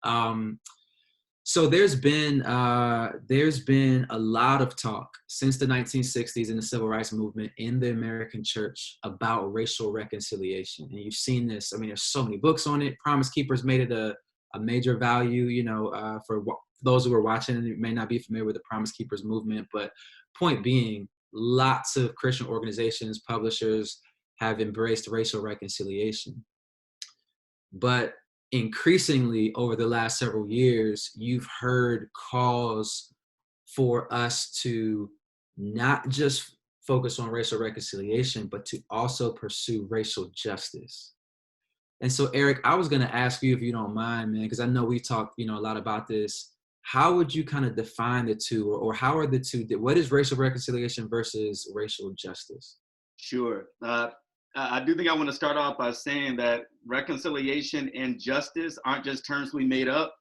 Um, so there's been a lot of talk since the 1960s in the civil rights movement in the American church about racial reconciliation. And you've seen this. I mean, there's so many books on it. Promise Keepers made it a major value, for those who are watching and may not be familiar with the Promise Keepers movement. But point being, lots of Christian organizations, publishers have embraced racial reconciliation. But increasingly over the last several years, you've heard calls for us to not just focus on racial reconciliation, but to also pursue racial justice. And so, Eric, I was going to ask you, if you don't mind, man, because I know we talked, a lot about this. How would you kind of define the two, or how are the two? What is racial reconciliation versus racial justice? Sure. I do think I want to start off by saying that reconciliation and justice aren't just terms we made up.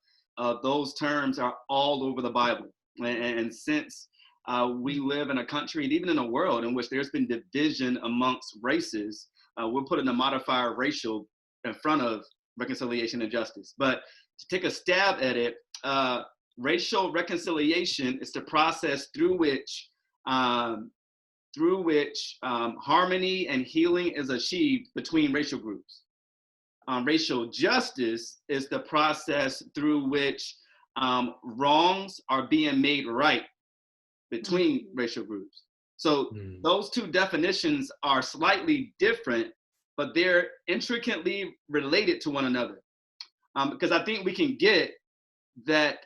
Those terms are all over the Bible. And since we live in a country and even in a world in which there's been division amongst races, we're putting the modifier racial in front of reconciliation and justice. But to take a stab at it, racial reconciliation is the process through which harmony and healing is achieved between racial groups. Racial justice is the process through which wrongs are being made right between racial groups. So those two definitions are slightly different, but they're intricately related to one another. Because I think we can get that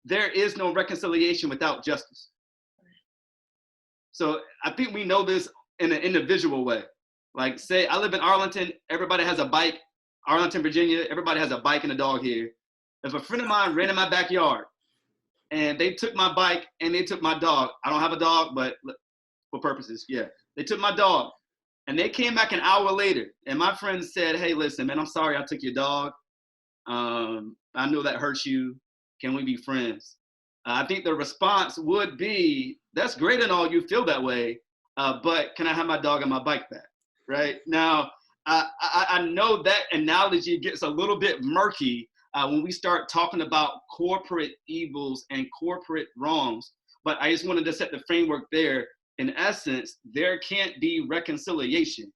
there is no reconciliation without justice. So I think we know this in an individual way. Like, say I live in Arlington, everybody has a bike. Arlington, Virginia, everybody has a bike and a dog here. If a friend of mine ran in my backyard and they took my bike and they took my dog, I don't have a dog, but for purposes, yeah. They took my dog and they came back an hour later and my friend said, hey, listen, man, I'm sorry I took your dog. I know that hurts you. Can we be friends? I think the response would be, that's great and all, you feel that way, but can I have my dog and my bike back, right? Now, I know that analogy gets a little bit murky when we start talking about corporate evils and corporate wrongs, but I just wanted to set the framework there. In essence, there can't be reconciliation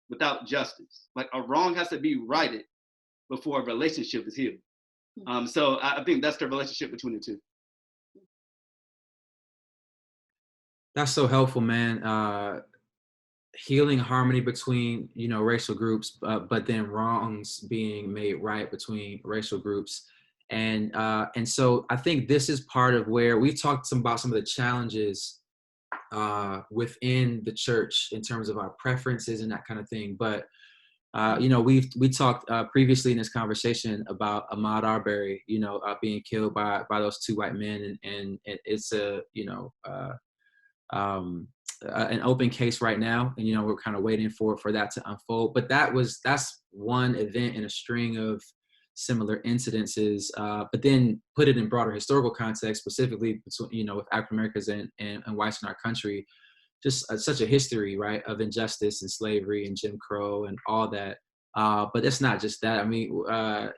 without justice. Like, a wrong has to be righted before a relationship is healed. So I think that's the relationship between the two. That's so helpful, man. Healing harmony between, racial groups, but then wrongs being made right between racial groups. And so I think this is part of where we talked about some of the challenges within the church in terms of our preferences and that kind of thing. But we talked previously in this conversation about Ahmaud Arbery, being killed by those two white men, and it's an open case right now, and we're kind of waiting for that to unfold. But that's one event in a string of similar incidences. But then put it in broader historical context, specifically between with African Americans and whites in our country. Just such a history, right, of injustice and slavery and Jim Crow and all that. But it's not just that. I mean,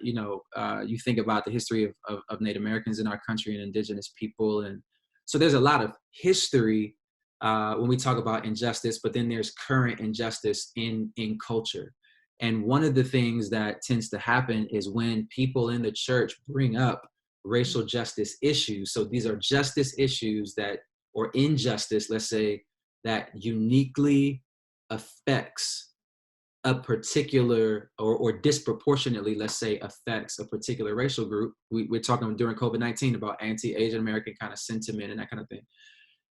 you think about the history of Native Americans in our country and indigenous people. And so there's a lot of history when we talk about injustice, but then there's current injustice in culture. And one of the things that tends to happen is when people in the church bring up racial justice issues. So these are justice issues or injustice, let's say, that uniquely affects a particular or disproportionately, let's say, affects a particular racial group. We're talking during COVID-19 about anti-Asian American kind of sentiment and that kind of thing.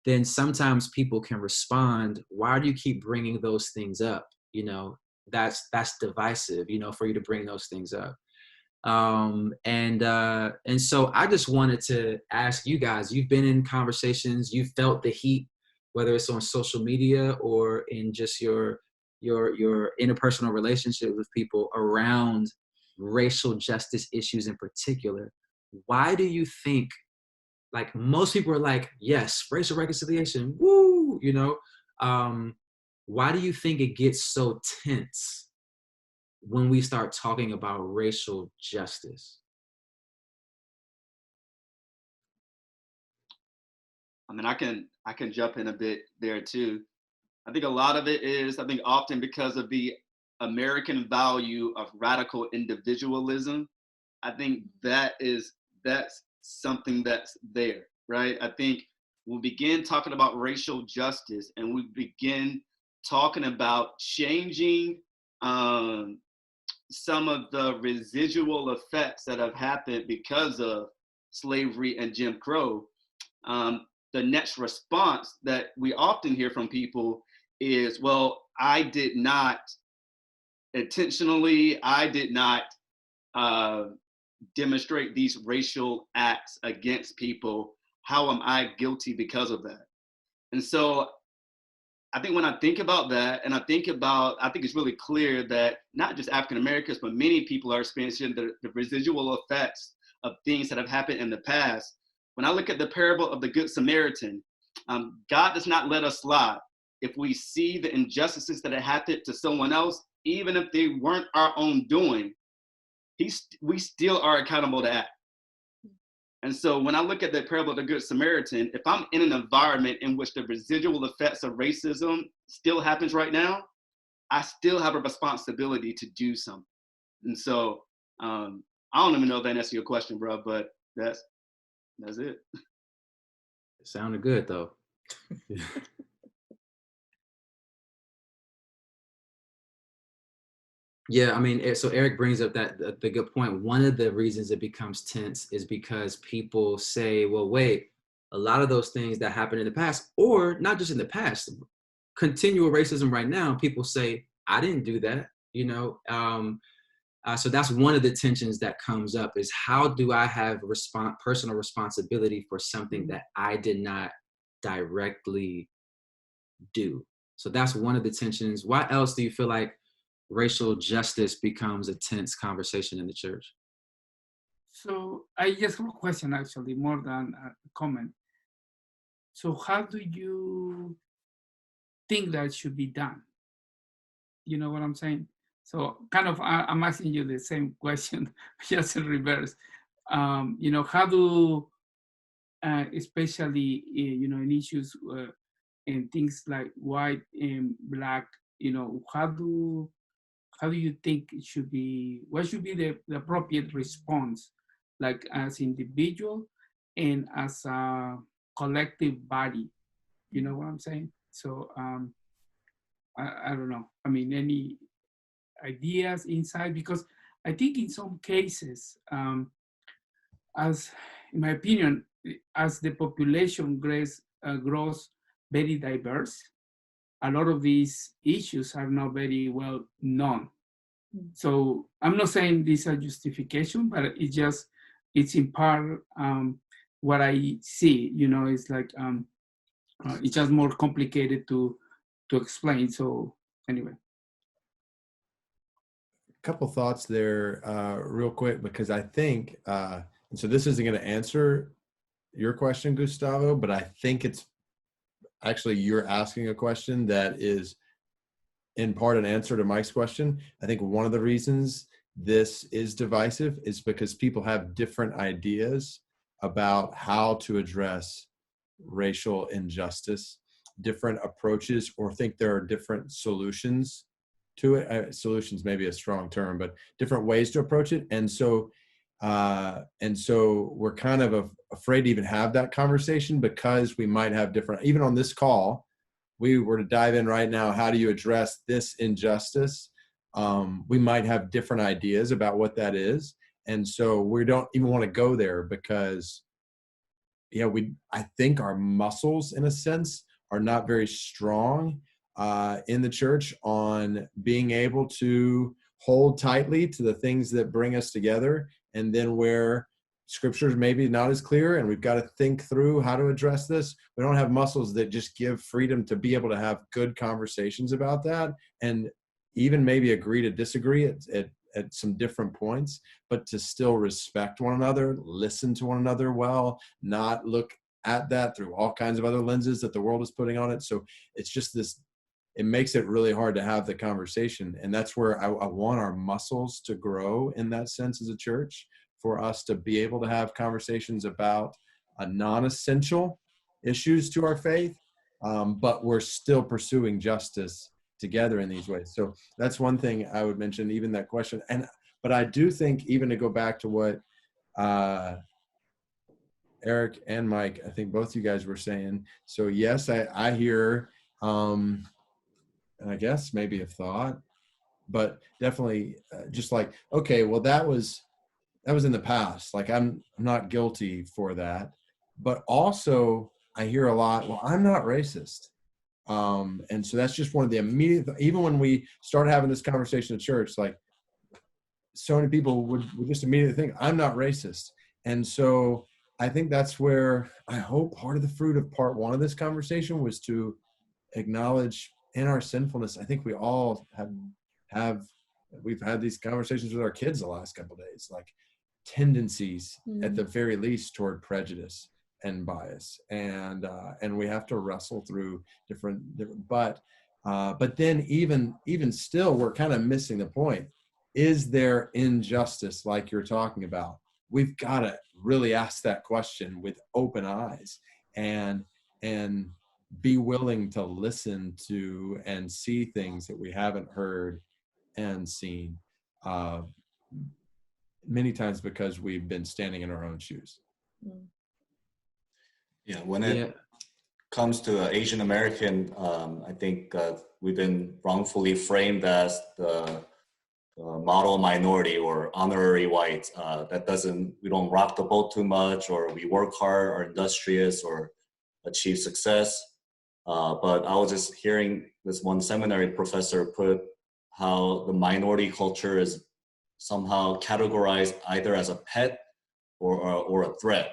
Then sometimes people can respond, why do you keep bringing those things up? That's divisive, for you to bring those things up. And so I just wanted to ask you guys, you've been in conversations, you've felt the heat, whether it's on social media or in just your interpersonal relationship with people around racial justice issues in particular. Why do you think, like, most people are like, yes, racial reconciliation, woo, why do you think it gets so tense when we start talking about racial justice? I mean, I can jump in a bit there too. I think a lot of it is, I think often because of the American value of radical individualism, I think that's something that's there, right? I think we begin talking about racial justice and we begin talking about changing um, some of the residual effects that have happened because of slavery and Jim Crow. The next response that we often hear from people is, well, I did not intentionally, I did not uh, demonstrate these racial acts against people. How am I guilty because of that? And so I think when I think about that, and I think it's really clear that not just African Americans, but many people are experiencing the residual effects of things that have happened in the past. When I look at the parable of the Good Samaritan, God does not let us slide. If we see the injustices that have happened to someone else, even if they weren't our own doing, we still are accountable to act. And so when I look at the parable of the Good Samaritan, if I'm in an environment in which the residual effects of racism still happens right now, I still have a responsibility to do something. And so I don't even know if that answers your question, bro, but that's it. It sounded good though. Yeah, I mean, so Eric brings up the good point. One of the reasons it becomes tense is because people say, well, wait, a lot of those things that happened in the past, or not just in the past, continual racism right now, people say, I didn't do that, you know? So that's one of the tensions that comes up is how do I have personal responsibility for something that I did not directly do? So that's one of the tensions. Why else do you feel like racial justice becomes a tense conversation in the church? So I just have a question, actually, more than a comment. So how do you think that should be done? You know what I'm saying? So kind of, I'm asking you the same question, just in reverse. How do, especially, in issues and things like white and black, how do you think it should be, what should be the appropriate response, like as individual and as a collective body? You know what I'm saying? So I don't know. I mean, any ideas, inside? Because I think in some cases, as in my opinion, as the population grows very diverse, a lot of these issues are not very well known. So I'm not saying this is a justification, but it's in part what I see. It's like it's just more complicated to explain. So anyway. Couple thoughts there real quick, because I think, and so this isn't going to answer your question, Gustavo, but I think it's actually you're asking a question that is in part an answer to Mike's question. I think one of the reasons this is divisive is because people have different ideas about how to address racial injustice, different approaches, or think there are different solutions to it. Solutions may be a strong term, but different ways to approach it. And so we're kind of afraid to even have that conversation because we might have different, even on this call, we were to dive in right now, how do you address this injustice? We might have different ideas about what that is. And so we don't even want to go there because, I think our muscles, in a sense, are not very strong in the church on being able to hold tightly to the things that bring us together. And then where scripture is maybe not as clear and we've got to think through how to address this, we don't have muscles that just give freedom to be able to have good conversations about that and even maybe agree to disagree at some different points, but to still respect one another, listen to one another well, not look at that through all kinds of other lenses that the world is putting on it. So it's just this, it makes it really hard to have the conversation. And that's where I want our muscles to grow in that sense as a church, for us to be able to have conversations about a non-essential issues to our faith, but we're still pursuing justice together in these ways. So that's one thing I would mention, even that question. But I do think, even to go back to what Eric and Mike, I think both you guys were saying. So yes, I hear, and I guess maybe a thought, but definitely just like, okay, well, that was in the past. Like, I'm not guilty for that. But also I hear a lot, well, I'm not racist. And so that's just one of the immediate, even when we start having this conversation at church, like, so many people would just immediately think I'm not racist. And so I think that's where I hope part of the fruit of part one of this conversation was to acknowledge in our sinfulness. I think we all we've had these conversations with our kids the last couple of days, like tendencies at the very least toward prejudice and bias. And we have to wrestle through different but then even still, we're kind of missing the point. Is there injustice like you're talking about? We've got to really ask that question with open eyes and be willing to listen to and see things that we haven't heard and seen, many times because we've been standing in our own shoes. Yeah, when it comes to Asian American, I think we've been wrongfully framed as the model minority or honorary white. We don't rock the boat too much, or we work hard, or industrious, or achieve success. But I was just hearing this one seminary professor put how the minority culture is somehow categorized either as a pet or a threat.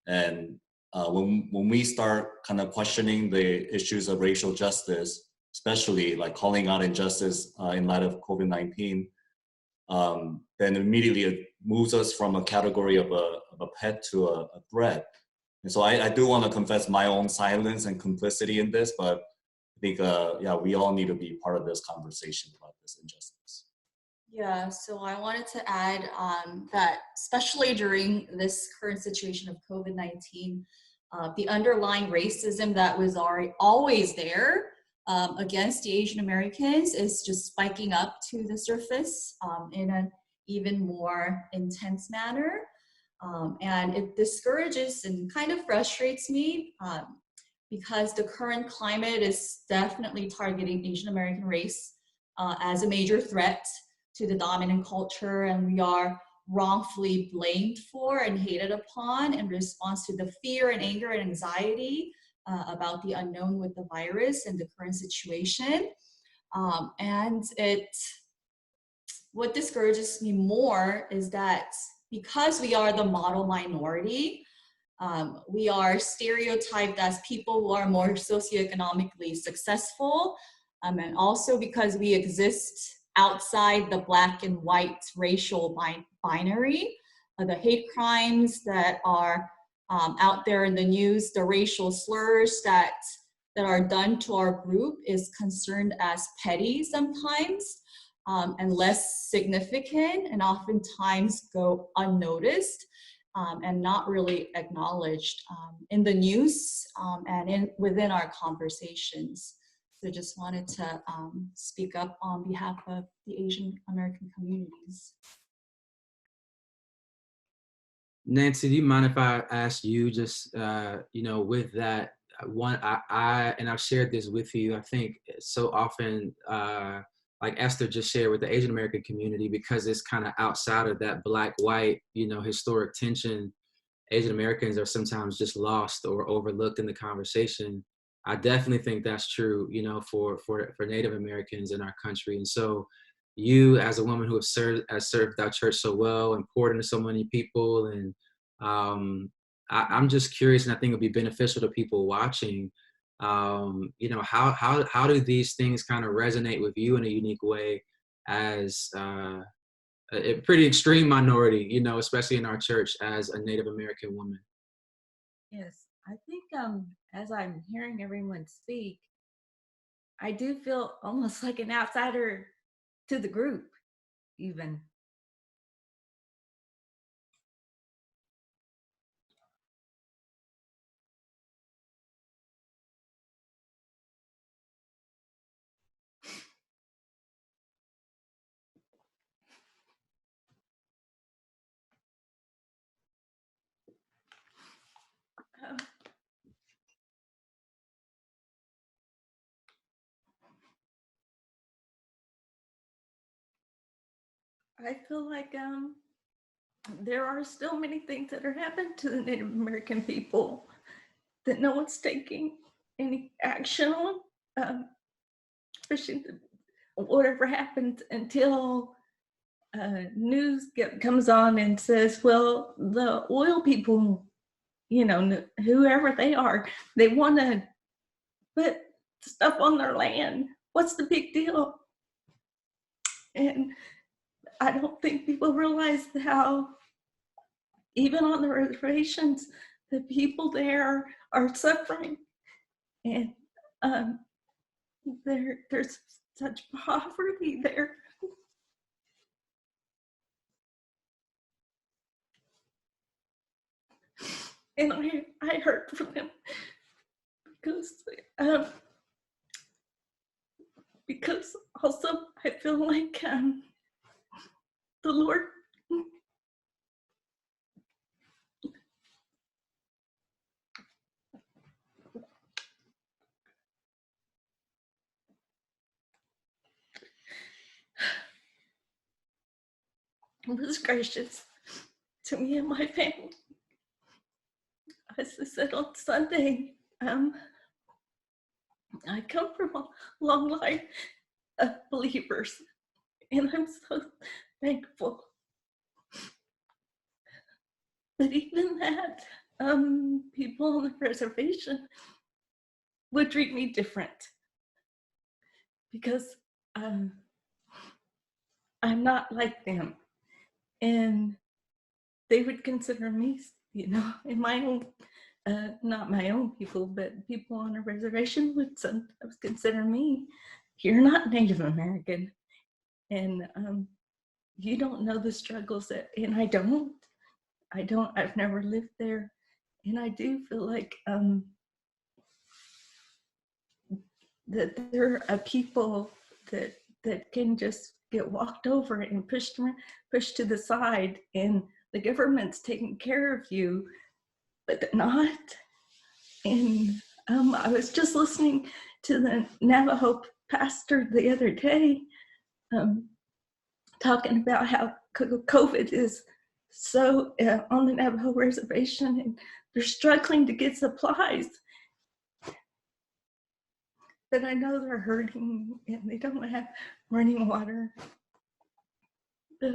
And when we start kind of questioning the issues of racial justice, especially like calling out injustice in light of COVID-19, then immediately it moves us from a category of a pet to a threat. And so I do want to confess my own silence and complicity in this, but I think, we all need to be part of this conversation about this injustice. Yeah, so I wanted to add that especially during this current situation of COVID-19, the underlying racism that was always there against the Asian Americans is just spiking up to the surface in an even more intense manner. And it discourages and kind of frustrates me because the current climate is definitely targeting Asian American race as a major threat to the dominant culture, and we are wrongfully blamed for and hated upon in response to the fear and anger and anxiety about the unknown with the virus and the current situation. And what discourages me more is that because we are the model minority, we are stereotyped as people who are more socioeconomically successful, and also because we exist outside the black and white racial binary, the hate crimes that are out there in the news, the racial slurs that are done to our group is concerned as petty sometimes and less significant, and oftentimes go unnoticed and not really acknowledged in the news and within our conversations. So just wanted to speak up on behalf of the Asian American communities. Nancy, do you mind if I ask you just, with that one, and I've shared this with you, I think so often, like Esther just shared with the Asian American community, because it's kind of outside of that black-white, historic tension, Asian Americans are sometimes just lost or overlooked in the conversation. I definitely think that's true, for Native Americans in our country. And so you, as a woman who has served our church so well and poured into so many people, and I'm just curious, and I think it'll be beneficial to people watching, how do these things kind of resonate with you in a unique way as a pretty extreme minority, especially in our church as a Native American woman? Yes, I think as I'm hearing everyone speak, I do feel almost like an outsider to the group, even. I feel like there are still many things that are happening to the Native American people that no one's taking any action on, especially whatever happens until news comes on and says, well, the oil people, you know, whoever they are, they want to put stuff on their land. What's the big deal? And I don't think people realize how, even on the reservations, the people there are suffering. And there's such poverty there. And I heard from them because also I feel like the Lord was gracious to me and my family. As I said on Sunday, I come from a long line of believers, and I'm so thankful. But even that, people on the reservation would treat me different because I'm not like them. And they would consider me, you know, in my own, not my own people, but people on a reservation would sometimes consider me, you're not Native American. And you don't know the struggles that, and I've never lived there. And I do feel like that there are people that can just get walked over and pushed to the side, and the government's taking care of you, but they're not. And I was just listening to the Navajo pastor the other day, talking about how COVID is so on the Navajo reservation, and they're struggling to get supplies. But I know they're hurting and they don't have running water. But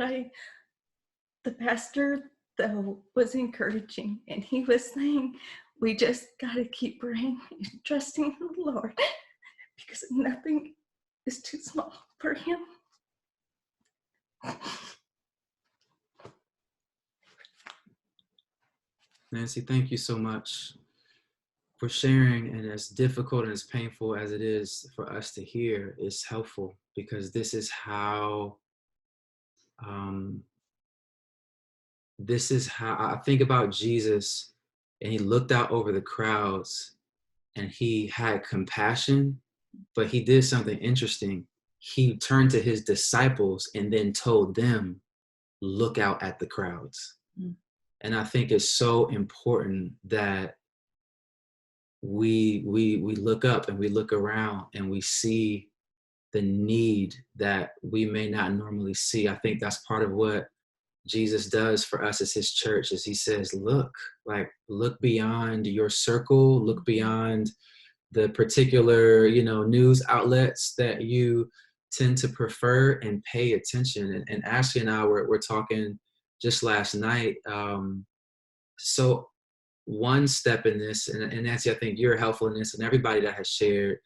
the pastor, though, was encouraging, and he was saying, we just got to keep praying and trusting in the Lord, because nothing is too small for him. Nancy, thank you so much for sharing, and as difficult and as painful as it is for us to hear, it's helpful, because this is how I think about Jesus, and he looked out over the crowds and he had compassion, but he did something interesting. He turned to his disciples and then told them, look out at the crowds. Mm. And I think it's so important that we look up and we look around and we see the need that we may not normally see. I think that's part of what Jesus does for us as his church, is he says, look beyond your circle, look beyond the particular, news outlets that you tend to prefer, and pay attention. And Ashley and I were talking just last night. So one step in this, and Nancy, I think you're helpful in this, and everybody that has shared,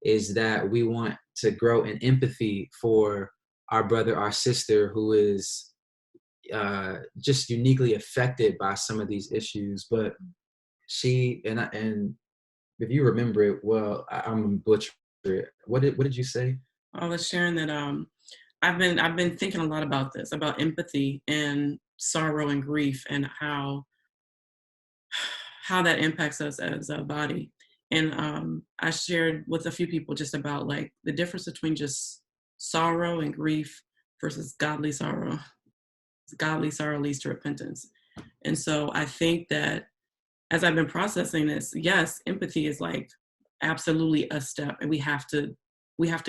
is that we want to grow in empathy for our brother, our sister, who is just uniquely affected by some of these issues. But she, and if you remember it, well, I'm butchering it. What did you say? I was sharing that I've been thinking a lot about this, about empathy and sorrow and grief, and how that impacts us as a body. And I shared with a few people just about like the difference between just sorrow and grief versus godly sorrow. Godly sorrow leads to repentance. And so I think that as I've been processing this, yes, empathy is like absolutely a step, and we have to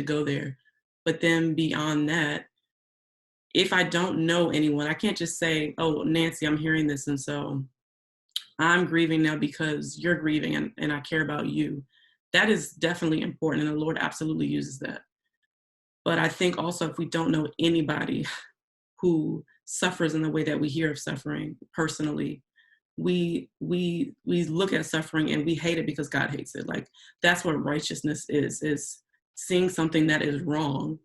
go there. But then beyond that, if I don't know anyone, I can't just say, oh, Nancy, I'm hearing this, and so I'm grieving now because you're grieving, and I care about you. That is definitely important, and the Lord absolutely uses that. But I think also if we don't know anybody who suffers in the way that we hear of suffering personally, we look at suffering and we hate it because God hates it. Like, that's what righteousness is seeing something that is wrong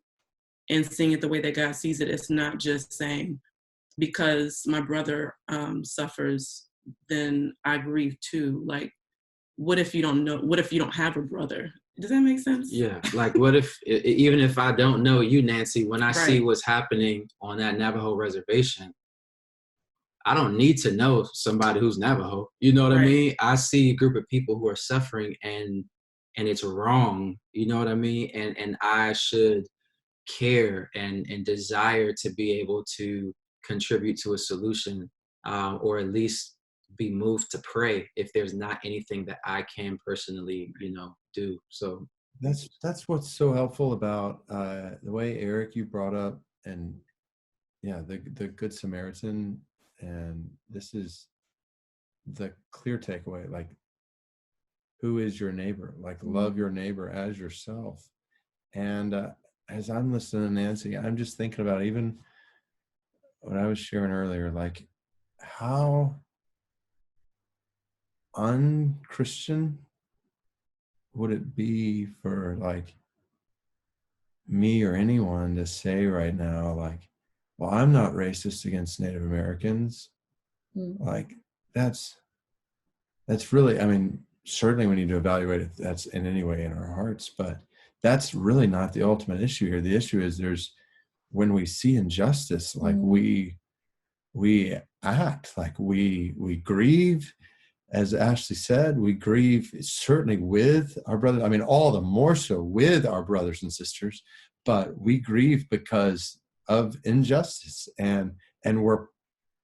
and seeing it the way that God sees it. It's not just saying, because my brother suffers, then I grieve too. Like, what if you don't know? What if you don't have a brother? Does that make sense? Yeah. Like, what if, even if I don't know you, Nancy, when I see Right. what's happening on that Navajo reservation, I don't need to know somebody who's Navajo. You know what I Right. mean? I see a group of people who are suffering, and it's wrong. You know what I mean? And I should care and desire to be able to contribute to a solution, or at least be moved to pray if there's not anything that I can personally, do. So That's what's so helpful about the way, Eric, you brought up, and yeah, the Good Samaritan, and this is the clear takeaway. Like, who is your neighbor? Like, love your neighbor as yourself. And as I'm listening to Nancy, I'm just thinking about even what I was sharing earlier, like how unchristian would it be for like me or anyone to say right now, like, well, I'm not racist against Native Americans. Like, that's really, I mean, certainly we need to evaluate if that's in any way in our hearts, but that's really not the ultimate issue here. The issue is when we see injustice, like we act, like we grieve. As Ashley said, we grieve certainly with our brothers. I mean, all the more so with our brothers and sisters, but we grieve because of injustice, and we're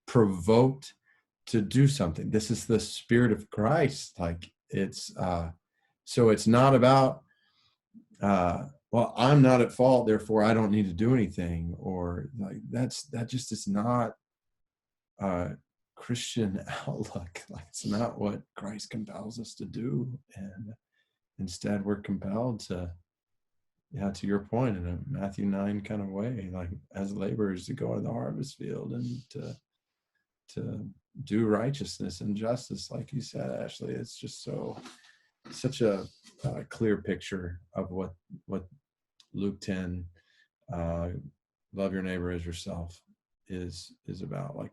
provoked to do something. This is the Spirit of Christ. Like, it's so it's not about well, I'm not at fault, therefore I don't need to do anything, or like that just is not Christian outlook. Like, it's not what Christ compels us to do, and instead we're compelled to, to your point, in a Matthew 9 kind of way, like as laborers to go into the harvest field and to do righteousness and justice, like you said, Ashley. It's just such a clear picture of what Luke 10, love your neighbor as yourself, is about. Like,